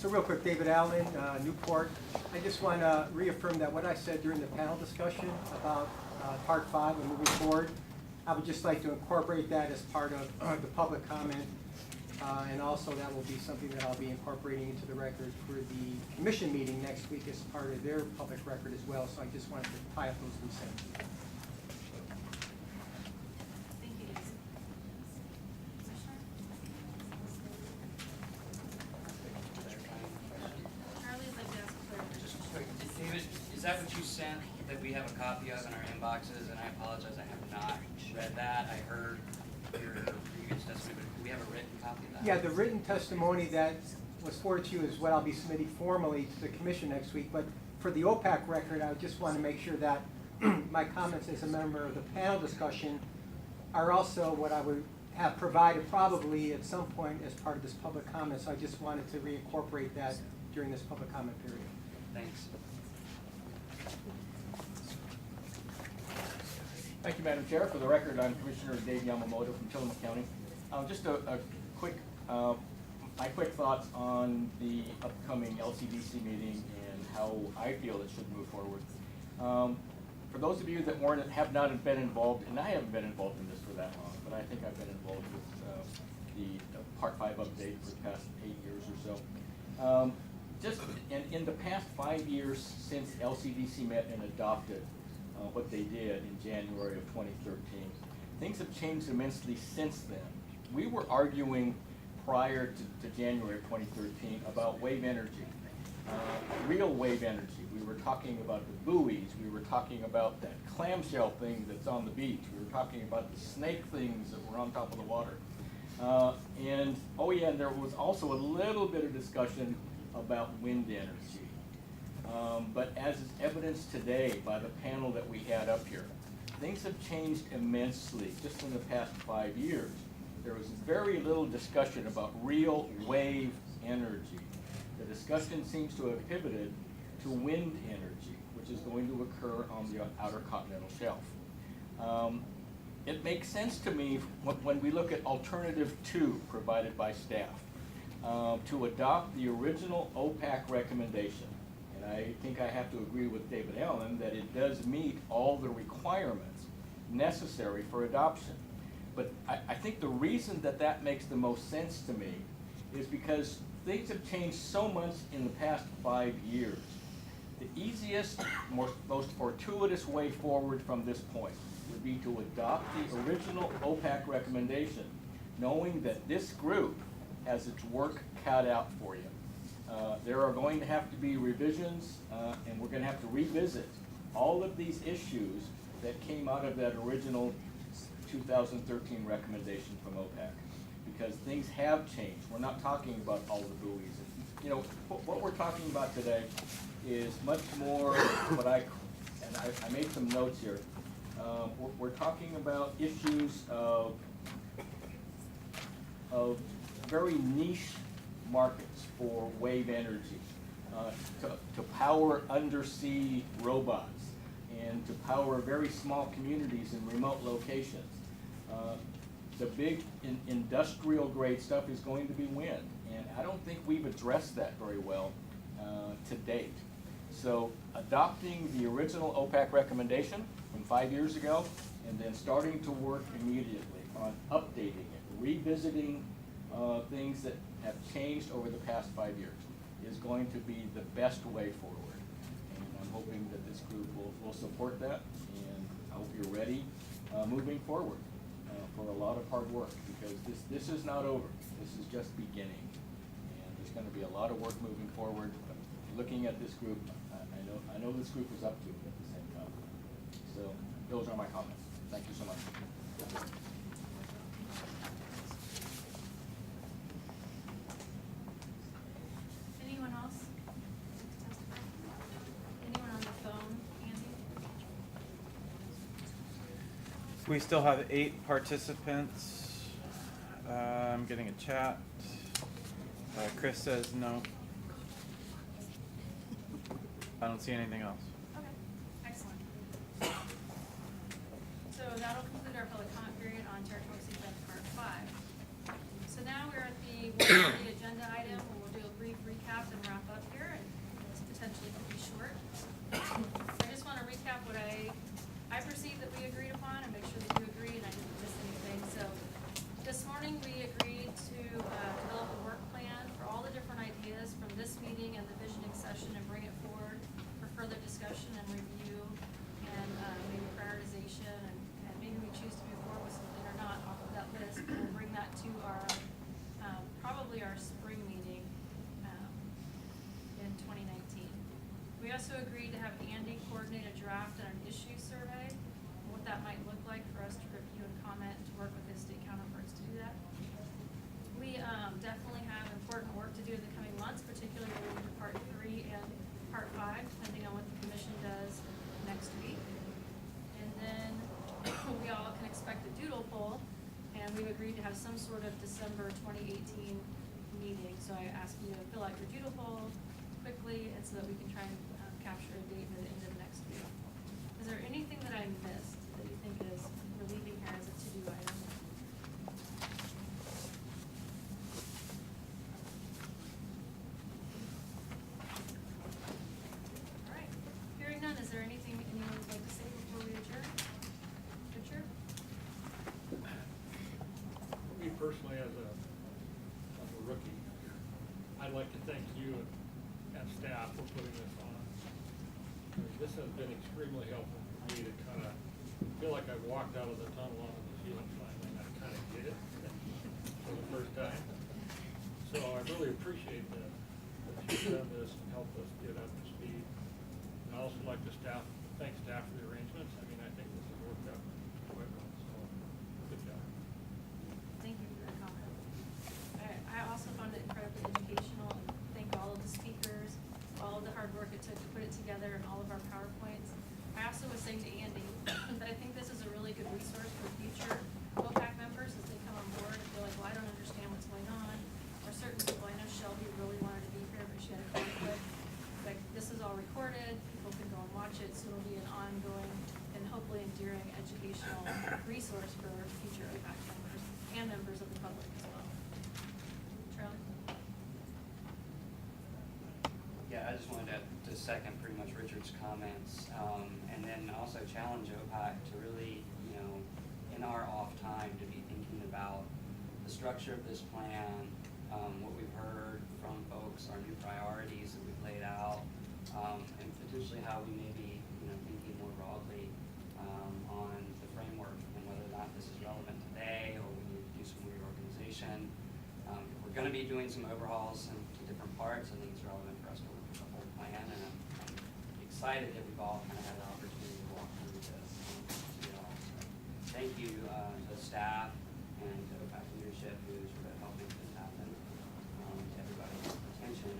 So real quick, David Allen, Newport. I just want to reaffirm that what I said during the panel discussion about Part 5 and moving forward, I would just like to incorporate that as part of the public comment. And also that will be something that I'll be incorporating into the record for the commission meeting next week as part of their public record as well. So I just wanted to tie up those loose ends. Thank you, David. Commissioner? Charlie, I'd like to ask a clarification. Just quick, David, is that what you sent that we have a copy of in our inboxes? And I apologize, I have not read that. I heard your previous testimony, but do we have a written copy of that? Yeah, the written testimony that was forwarded to you is what I'll be submitting formally to the commission next week. But for the OPAC record, I just want to make sure that my comments as a member of the panel discussion are also what I would have provided probably at some point as part of this public comment. So I just wanted to reincorporate that during this public comment period. Thanks. Thank you, Madam Chair. For the record, I'm Commissioner Dave Yamamoto from Tillamook County. Just a quick, my quick thoughts on the upcoming LCDC meeting and how I feel it should move forward. For those of you that have not been involved, and I haven't been involved in this for that long, but I think I've been involved with the Part 5 update for the past 8 years or so. Just in the past 5 years since LCDC met and adopted what they did in January of 2013. Things have changed immensely since then. We were arguing prior to January of 2013 about wave energy, real wave energy. We were talking about the buoys. We were talking about that clamshell thing that's on the beach. We were talking about the snake things that were on top of the water. And there was also a little bit of discussion about wind energy. But as is evidenced today by the panel that we had up here, things have changed immensely just in the past 5 years. There was very little discussion about real wave energy. The discussion seems to have pivoted to wind energy, which is going to occur on the outer continental shelf. It makes sense to me when we look at alternative 2 provided by staff to adopt the original OPAC recommendation. I think I have to agree with David Allen that it does meet all the requirements necessary for adoption. But I think the reason that makes the most sense to me is because things have changed so much in the past 5 years. The easiest, most fortuitous way forward from this point would be to adopt the original OPAC recommendation, knowing that this group has its work cut out for you. There are going to have to be revisions, and we're going to have to revisit all of these issues that came out of that original 2013 recommendation from OPAC, because things have changed. We're not talking about all the buoys. You know, what we're talking about today is much more what I made some notes here. We're talking about issues of very niche markets for wave energy, to power undersea robots and to power very small communities in remote locations. The big industrial grade stuff is going to be wind, and I don't think we've addressed that very well to date. So adopting the original OPAC recommendation from 5 years ago and then starting to work immediately on updating it, revisiting things that have changed over the past 5 years is going to be the best way forward. And I'm hoping that this group will support that, and I hope you're ready moving forward for a lot of hard work, because this is not over. This is just beginning. And there's going to be a lot of work moving forward. But looking at this group, I know this group is up to it at the same time. So those are my comments. Thank you so much. Anyone else? Anyone on the phone, Andy? We still have 8 participants. I'm getting a chat. Chris says no. I don't see anything else. Okay, excellent. So that'll conclude our public comment period on territorial sequence part 5. So now we're at the agenda item, and we'll do a brief recap, and also agreed to have Andy coordinate a draft and an issue survey, what that might look like for us to review and comment, to work with his state counterparts to do that. We definitely have important work to do in the coming months, particularly related to part 3 and part 5, depending on what the commission does next week. And then we all can expect a doodle poll, and we've agreed to have some sort of December 2018 meeting. So I ask you to fill out your doodle poll quickly, and so that we can try and capture a date at the end of next week. Is there anything that I missed that you think is we're leaving here as a to-do item? All right, hearing none, is there anything anyone would like to say before we adjourn? Richard? Me personally, as a rookie, I'd like to thank you and staff for putting this on. I mean, this has been extremely helpful for me to kind of feel like I've walked out of the tunnel onto the ceiling finally, and I kind of get it for the first time. So I really appreciate that you've done this and helped us get up to speed. And I also like to thank staff for the arrangements. I mean, I think this has worked out quite well, so good job. Thank you for that comment. I also found it incredibly educational, and thank all of the speakers, all of the hard work it took to put it together, and all of our PowerPoints. I also was saying to Andy that I think this is a really good resource for future OPAC members as they come on board and feel like, well, I don't understand what's going on. Or certain people, I know Shelby really wanted to be here, but she had a conflict. Like, this is all recorded, people can go and watch it, so it'll be an ongoing and hopefully enduring educational resource for future OPAC members and members of the public as well. Charlie? Yeah, I just wanted to second pretty much Richard's comments, and then also challenge OPAC to really, you know, in our off time, to be thinking about the structure of this plan, what we've heard from folks, our new priorities that we've laid out, and potentially how we may be, you know, thinking more broadly on the framework and whether or not this is relevant today or we need to do some reorganization. If we're going to be doing some overhauls to different parts, I think it's relevant for us to look at the whole plan, and I'm excited that we've all kind of had the opportunity to walk through this and see it all. So thank you to staff and to OPAC leadership who's sort of helping this happen, to everybody's attention.